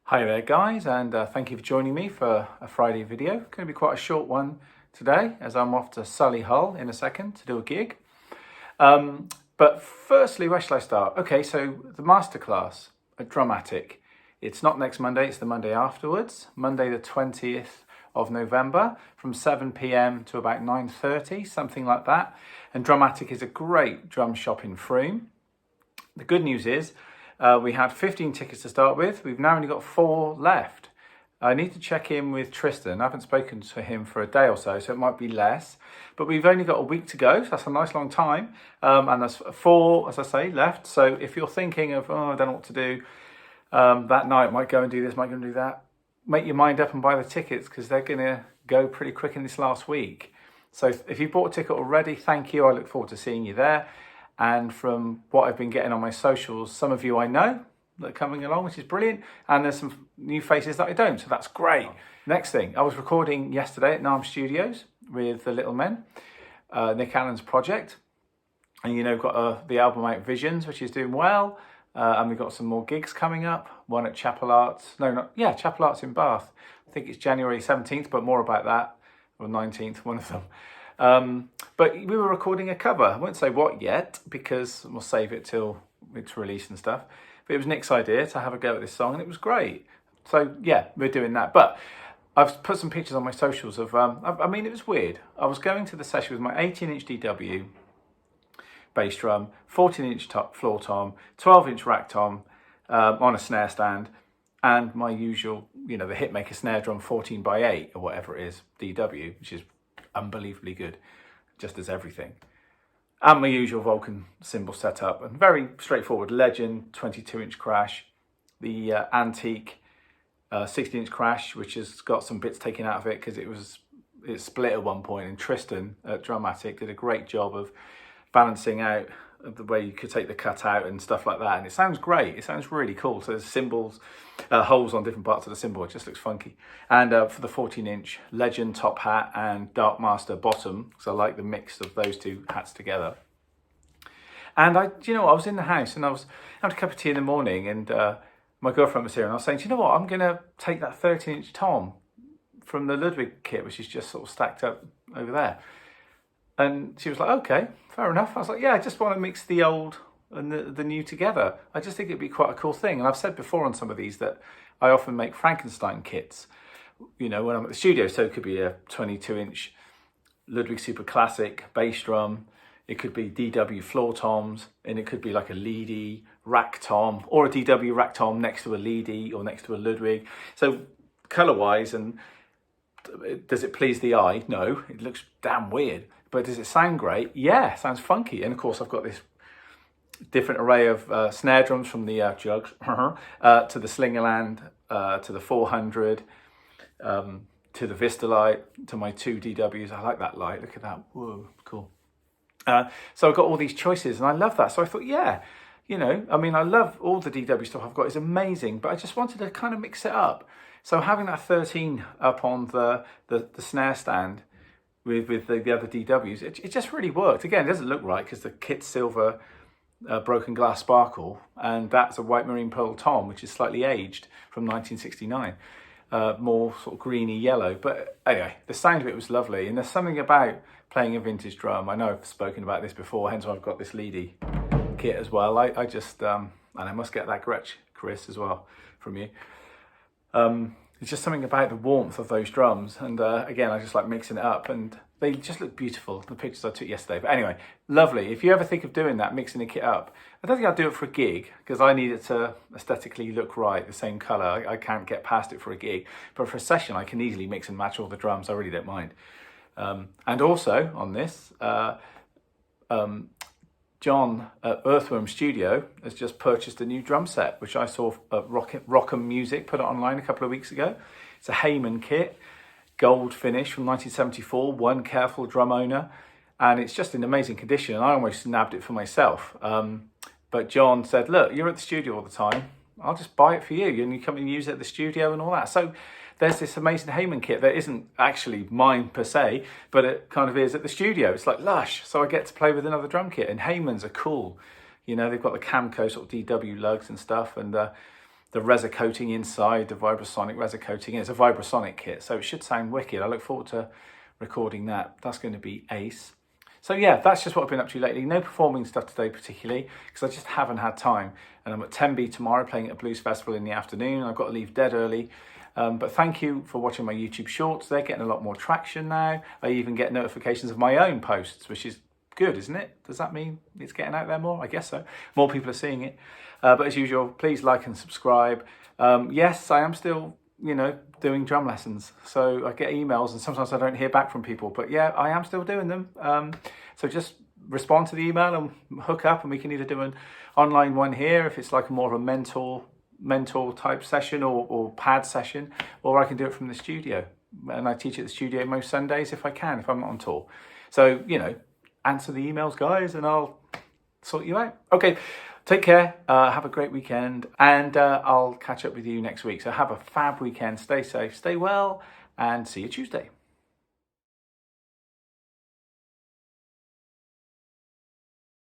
Hi there guys, and thank you for joining me for a Friday video. Going to be quite a short one today as I'm off to Solihull in a second to do a gig. But firstly, where shall I start? Okay, so the masterclass at Drummatic. It's not next Monday, it's the Monday afterwards, Monday the 20th of November from 7 p.m. to about 9:30, something like that. And Drummatic is a great drum shop in Frome. The good news is we had 15 tickets to start with. We've now only got 4 left. I need to check in with Tristan. I haven't spoken to him for a day or so it might be less. But we've only got a week to go, so that's a nice long time. And there's 4, as I say, left. So if you're thinking of, I don't know what to do, that night, might go and do this, might go and do that, make your mind up and buy the tickets because they're going to go pretty quick in this last week. So if you bought a ticket already, thank you. I look forward to seeing you there. And from what I've been getting on my socials, some of you I know that are coming along, which is brilliant. And there's some new faces that I don't, so that's great. Next thing, I was recording yesterday at NARM Studios with the Little Men, Nick Allen's project. And we've got the album out, Visions, which is doing well. And we've got some more gigs coming up. One at Chapel Arts. Chapel Arts in Bath. I think it's January 17th, but more about that. Or 19th, one of them. But we were recording a cover. I won't say what yet because we'll save it till it's released and stuff. But it was Nick's idea to have a go at this song and it was great. So yeah, we're doing that. But I've put some pictures on my socials of, it was weird. I was going to the session with my 18-inch DW bass drum, 14-inch floor tom, 12-inch rack tom on a snare stand, and my usual, the Hitmaker snare drum 14x8 or whatever it is, DW, which is unbelievably good, just as everything. And my usual Vulcan cymbal setup, and very straightforward Legend 22-inch crash, the antique 16-inch crash, which has got some bits taken out of it because it split at one point, and Tristan at Drummatic did a great job of balancing out the way you could take the cut out and stuff like that, and it sounds great. It sounds really cool. So there's cymbals, holes on different parts of the cymbal. It just looks funky. And for the 14-inch Legend top hat and Dark Master bottom, because I like the mix of those two hats together. And I was in the house and I was having a cup of tea in the morning, and my girlfriend was here, and I was saying, do you know what? I'm going to take that 13-inch tom from the Ludwig kit, which is just sort of stacked up over there. And she was like, okay, fair enough. I was like, yeah, I just want to mix the old and the new together. I just think it'd be quite a cool thing. And I've said before on some of these that I often make Frankenstein kits, when I'm at the studio. So it could be a 22-inch Ludwig Super Classic bass drum. It could be DW floor toms, and it could be like a Leedy rack tom or a DW rack tom next to a Leedy or next to a Ludwig. So color-wise, and does it please the eye? No, it looks damn weird. But does it sound great? Yeah, sounds funky. And of course, I've got this different array of snare drums from the Jugs to the Slingerland, to the 400, to the Vista Light, to my 2 DWs. I like that light. Look at that. Whoa, cool. So I've got all these choices and I love that. So I thought, yeah, I love all the DW stuff I've got. It's amazing, but I just wanted to kind of mix it up. So having that 13 up on the snare stand with the other DWs, it just really worked. Again, it doesn't look right because the kit's silver broken glass sparkle, and that's a white marine pearl tom, which is slightly aged from 1969, more sort of greeny yellow. But anyway, the sound of it was lovely, and there's something about playing a vintage drum. I know I've spoken about this before, hence why I've got this Leedy kit as well. I just, and I must get that Gretsch, Chris, as well from you. It's just something about the warmth of those drums, and again, I just like mixing it up, and they just look beautiful, the pictures I took yesterday. But anyway, lovely. If you ever think of doing that, mixing the kit up, I don't think I'd do it for a gig, because I need it to aesthetically look right, the same colour. I can't get past it for a gig, but for a session, I can easily mix and match all the drums. I really don't mind. And also, on this, John at Earthworm Studio has just purchased a new drum set, which I saw at Rockham Music put it online a couple of weeks ago. It's a Heyman kit, gold finish from 1974, one careful drum owner, and it's just in amazing condition. I almost nabbed it for myself. But John said, look, you're at the studio all the time. I'll just buy it for you, and you come and use it at the studio and all that. So there's this amazing Heyman kit that isn't actually mine per se, but it kind of is at the studio. It's like lush. So I get to play with another drum kit, and Heymans are cool. They've got the Camco sort of DW lugs and stuff, and the Reza coating inside, the Vibrasonic Reza coating. It's a Vibrasonic kit, so it should sound wicked. I look forward to recording that. That's going to be ace. So yeah, that's just what I've been up to lately. No performing stuff today particularly, because I just haven't had time. And I'm at Tenby tomorrow playing at a blues festival in the afternoon. I've got to leave dead early. But thank you for watching my YouTube shorts. They're getting a lot more traction now. I even get notifications of my own posts, which is good, isn't it? Does that mean it's getting out there more? I guess so. More people are seeing it. But as usual, please like and subscribe. Yes, I am still, doing drum lessons. So I get emails and sometimes I don't hear back from people. But yeah, I am still doing them. So just respond to the email and hook up, and we can either do an online one here if it's like more of a mentor type session or pad session, or I can do it from the studio. And I teach at the studio most Sundays if I can, if I'm not on tour. So, answer the emails, guys, and I'll sort you out. Okay, take care, have a great weekend, and I'll catch up with you next week. So have a fab weekend, stay safe, stay well, and see you Tuesday.